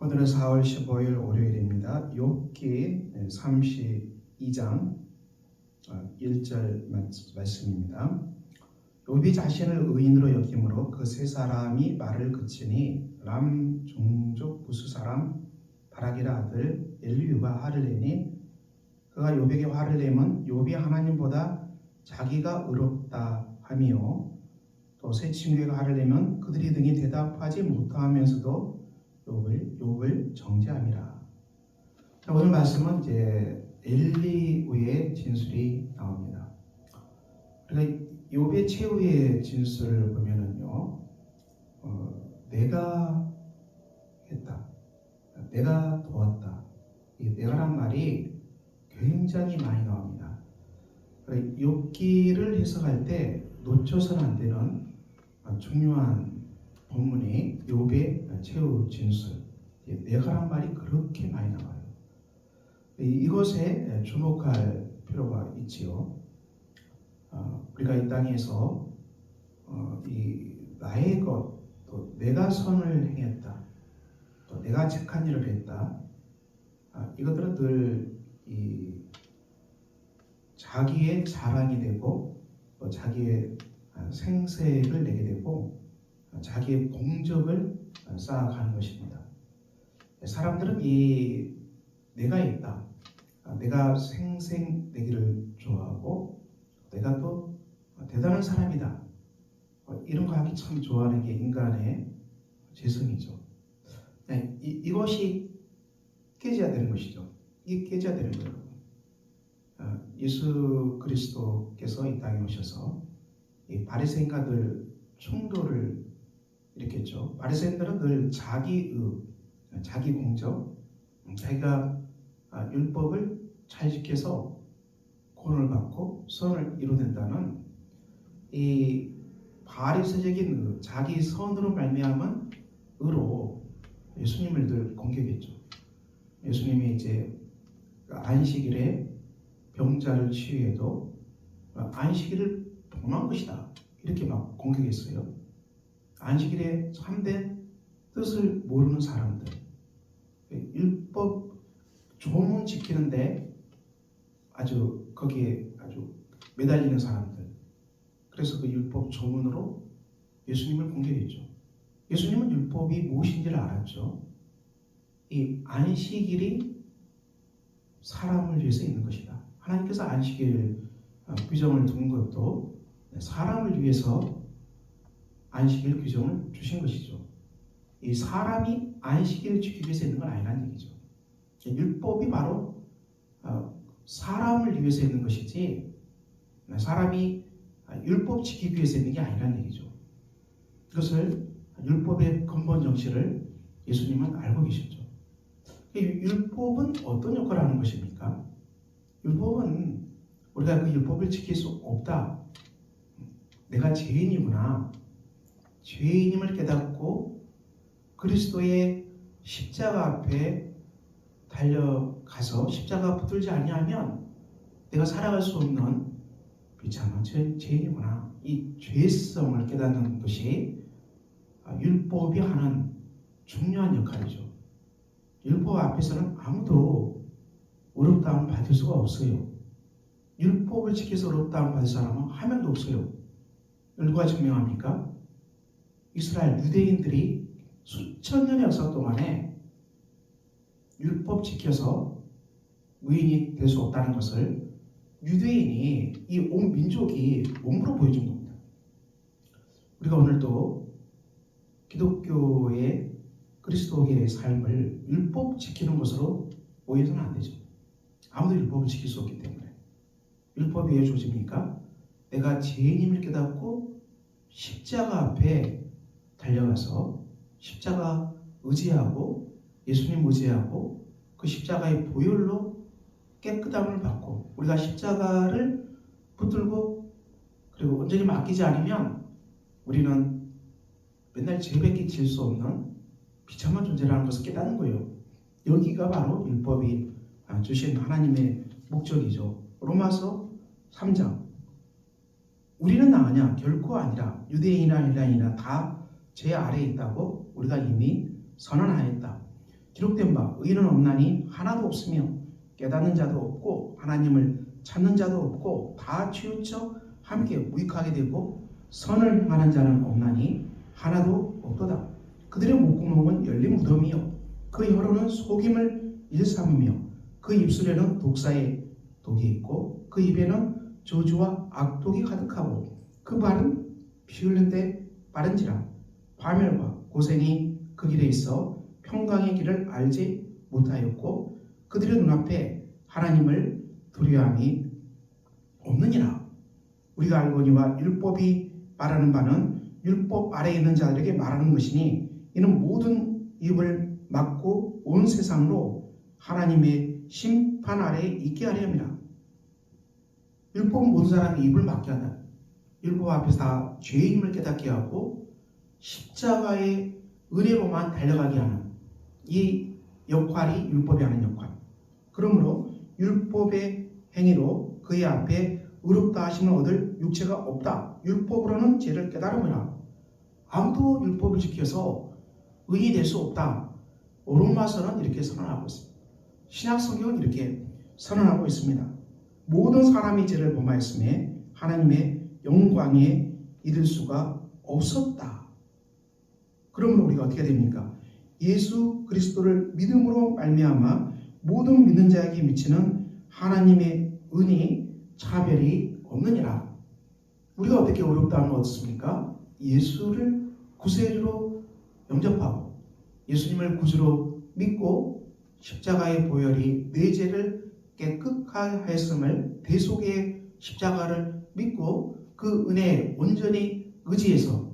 오늘은 4월 15일 월요일입니다. 욥기 32장 1절 말씀입니다. 욥이 자신을 의인으로 여김으로 그 세 사람이 말을 그치니 람 종족 부수 사람 바라기라 아들 엘리후가 화를 내니 그가 욥에게 화를 내면 욥이 하나님보다 자기가 의롭다 하며 또 세 친구에게 화를 내면 그들이 등이 대답하지 못하면서도 욥을 정죄함이라. 자, 오늘 말씀은 이제 엘리후의 진술이 나옵니다. 그러니까 욥의 최후의 진술을 보면은요, 내가 했다, 내가 도왔다, 이 내가란 말이 굉장히 많이 나옵니다. 그러니까 욥기를 해석할 때 놓쳐서는 안 되는 중요한 본문이 욥의 최후 진술, 내가란 말이 그렇게 많이 나와요. 이것에 주목할 필요가 있지요. 우리가 이 땅에서 이 나의 것, 또 내가 선을 행했다, 또 내가 착한 일을 했다, 이것들은 늘 이 자기의 자랑이 되고 또 자기의 생색을 내게 되고 자기의 공적을 쌓아가는 것입니다. 사람들은 이 내가 있다, 내가 생색내기를 좋아하고 내가 또 대단한 사람이다, 이런 거 하기 참 좋아하는 게 인간의 재성이죠. 이것이 깨져야 되는 것이죠. 이게 깨져야 되는 거예요. 예수 그리스도께서 이 땅에 오셔서 이 바리새인과들 충돌을 일으켰죠. 바리새인들은 늘 자기의, 자기 공적, 자기가 율법을 잘 지켜서 구원을 받고 선을 이루는다는 이 바리새적인 자기 선으로 말미암은 의로 예수님을 늘 공격했죠. 예수님이 이제 안식일에 병자를 치유해도 안식일을 범한 것이다, 이렇게 막 공격했어요. 안식일의 참된 뜻을 모르는 사람들, 율법 조문 지키는데 아주 거기에 아주 매달리는 사람들, 그래서 그 율법 조문으로 예수님을 공격했죠. 예수님은 율법이 무엇인지를 알았죠. 이 안식일이 사람을 위해서 있는 것이다. 하나님께서 안식일 규정을 둔 것도 사람을 위해서 안식일 규정을 주신 것이죠. 이 사람이 안식일을 지키기 위해서 있는 건 아니라는 얘기죠. 율법이 바로 사람을 위해서 있는 것이지 사람이 율법 지키기 위해서 있는 게 아니라는 얘기죠. 그것을 율법의 근본 정신을 예수님은 알고 계셨죠. 율법은 어떤 역할을 하는 것입니까? 율법은 우리가 그 율법을 지킬 수 없다, 내가 죄인이구나, 죄인임을 깨닫고 그리스도의 십자가 앞에 달려가서 십자가 붙들지 아니하면 내가 살아갈 수 없는 비참한 죄인이구나, 이 죄성을 깨닫는 것이 율법이 하는 중요한 역할이죠. 율법 앞에서는 아무도 의롭다함을 받을 수가 없어요. 율법을 지켜서 의롭다함을 받을 사람은 한 명도 없어요. 누가 증명합니까? 이스라엘 유대인들이 수천 년의 역사 동안에 율법 지켜서 의인이 될 수 없다는 것을 유대인이 이 온 민족이 몸으로 보여준 겁니다. 우리가 오늘도 기독교의 그리스도의 삶을 율법 지키는 것으로 보여서는 안 되죠. 아무도 율법을 지킬 수 없기 때문에. 율법이 왜 주어집니까? 내가 죄인임을 깨닫고 십자가 앞에 달려가서 십자가 의지하고 예수님 의지하고 그 십자가의 보혈로 깨끗함을 받고 우리가 십자가를 붙들고 그리고 온전히 맡기지 않으면 우리는 맨날 죄밖에 질 수 없는 비참한 존재라는 것을 깨닫는 거예요. 여기가 바로 율법이 주신 하나님의 목적이죠. 로마서 3장, 우리는 나으냐? 결코 아니라 유대인이나 헬라인이나 다 죄 아래에 있다고 우리가 이미 선언하였다. 기록된 바 의인은 없나니 하나도 없으며 깨닫는 자도 없고 하나님을 찾는 자도 없고 다 치우쳐 함께 무익하게 되고 선을 행하는 자는 없나니 하나도 없도다. 그들의 목구멍은 열린 무덤이요 그 혀로는 속임을 일삼으며 그 입술에는 독사의 독이 있고 그 입에는 저주와 악독이 가득하고 그 발은 피 흘린데 빠른지라. 파멸과 고생이 그 길에 있어 평강의 길을 알지 못하였고 그들의 눈앞에 하나님을 두려움이 없느니라. 우리가 알거니와 율법이 말하는 바는 율법 아래에 있는 자들에게 말하는 것이니 이는 모든 입을 막고 온 세상으로 하나님의 심판 아래에 있게 하려 함이라. 율법은 모든 사람이 입을 막게 한다. 율법 앞에서 다 죄인임을 깨닫게 하고 십자가의 은혜로만 달려가게 하는 이 역할이 율법이 하는 역할. 그러므로 율법의 행위로 그의 앞에 의롭다 하심을 얻을 육체가 없다. 율법으로는 죄를 깨달음이라. 아무도 율법을 지켜서 의인이 될 수 없다. 로마서는 이렇게 선언하고 있습니다. 신약 성경은 이렇게 선언하고 있습니다. 모든 사람이 죄를 범하였음에 하나님의 영광에 이를 수가 없었다. 그러므로 우리가 어떻게 됩니까? 예수 그리스도를 믿음으로 말미암아 모든 믿는 자에게 미치는 하나님의 은이 차별이 없느니라. 우리가 어떻게 어렵다는 것 어떻습니까? 예수를 구세주로 영접하고 예수님을 구주로 믿고 십자가의 보혈이 내 죄를 깨끗하게 하였음을 대속의 십자가를 믿고 그 은혜에 온전히 의지해서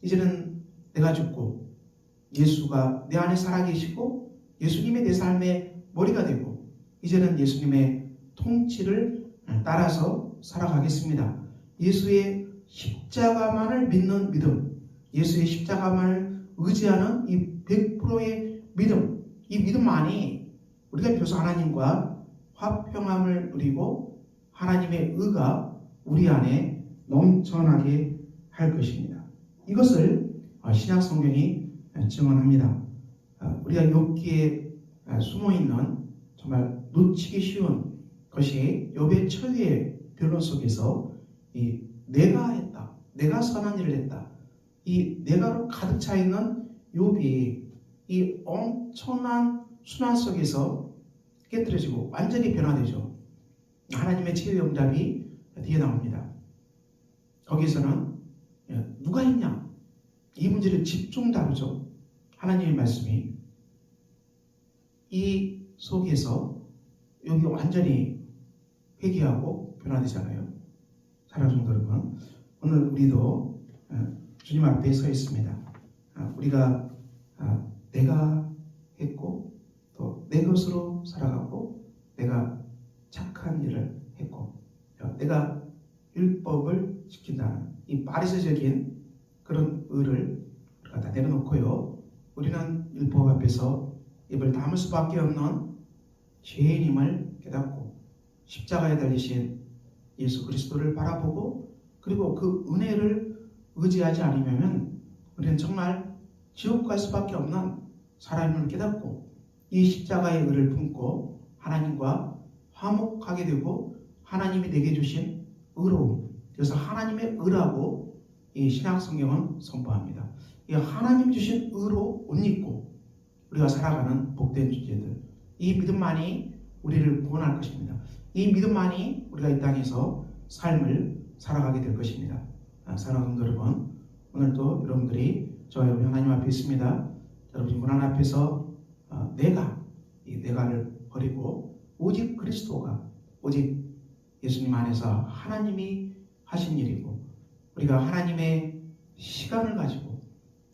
이제는 내가 죽고 예수가 내 안에 살아계시고 예수님의 내 삶의 머리가 되고 이제는 예수님의 통치를 따라서 살아가겠습니다. 예수의 십자가만을 믿는 믿음, 예수의 십자가만을 의지하는 이 100%의 믿음, 이 믿음만이 우리가 비로소 하나님과 화평함을 누리고 하나님의 의가 우리 안에 넘쳐나게 할 것입니다. 이것을 신약 성경이 증언합니다. 우리가 욥기에 숨어있는 정말 놓치기 쉬운 것이 욥의 처유의 변론 속에서 이 내가 했다, 내가 선한 일을 했다, 이 내가로 가득 차 있는 욥이 이 엄청난 순환 속에서 깨뜨려지고 완전히 변화되죠. 하나님의 치유 응답이 뒤에 나옵니다. 거기서는 누가 했냐? 이 문제를 집중 다루죠. 하나님의 말씀이 이 속에서 여기 완전히 회개하고 변화되잖아요. 사랑하는 성도 여러분, 오늘 우리도 주님 앞에 서 있습니다. 우리가 내가 했고 또 내 것으로 살아가고 내가 착한 일을 했고 내가 율법을 지킨다는 이 바리새적인 그런 의를 우리가 다 내려놓고요. 우리는 율법 앞에서 입을 다물 수밖에 없는 죄인임을 깨닫고 십자가에 달리신 예수 그리스도를 바라보고 그리고 그 은혜를 의지하지 않으면 우리는 정말 지옥 갈 수밖에 없는 사람임을 깨닫고 이 십자가의 의를 품고 하나님과 화목하게 되고 하나님이 내게 주신 의로움, 그래서 하나님의 의라고 이 신약 성경은 선포합니다. 이 하나님 주신 의로 옷 입고 우리가 살아가는 복된 존재들, 이 믿음만이 우리를 구원할 것입니다. 이 믿음만이 우리가 이 땅에서 삶을 살아가게 될 것입니다. 사랑하는 여러분, 오늘도 여러분들이 저와 여러분 하나님 앞에 있습니다. 여러분이 문 앞에서 이 내가를 버리고 오직 그리스도가, 오직 예수님 안에서 하나님이 하신 일이고 우리가 하나님의 시간을 가지고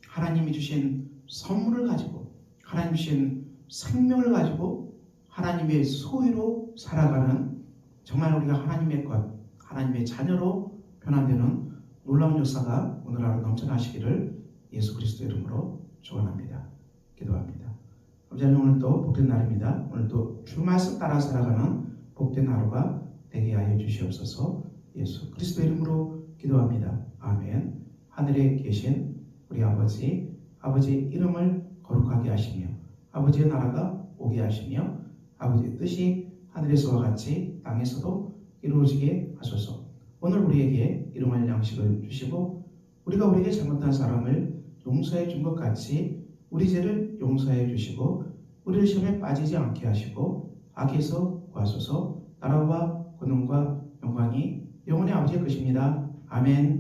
하나님이 주신 선물을 가지고 하나님 주신 생명을 가지고 하나님의 소유로 살아가는 정말 우리가 하나님의 것, 하나님의 자녀로 변화되는 놀라운 역사가 오늘 하루 넘쳐나시기를 예수 그리스도 이름으로 축원합니다. 기도합니다. 아버지 하나님, 오늘도 복된 날입니다. 오늘도 주 말씀 따라 살아가는 복된 하루가 되게 하여 주시옵소서. 예수 그리스도 이름으로 기도합니다. 아멘. 하늘에 계신 우리 아버지 이름을 거룩하게 하시며 아버지의 나라가 오게 하시며 아버지의 뜻이 하늘에서와 같이 땅에서도 이루어지게 하소서. 오늘 우리에게 일용할 양식을 주시고 우리가 우리에게 잘못한 사람을 용서해 준 것 같이 우리 죄를 용서해 주시고 우리를 시험에 빠지지 않게 하시고 악에서 구하소서. 나라와 권능과 영광이 영원히 아버지의 것입니다. 아멘.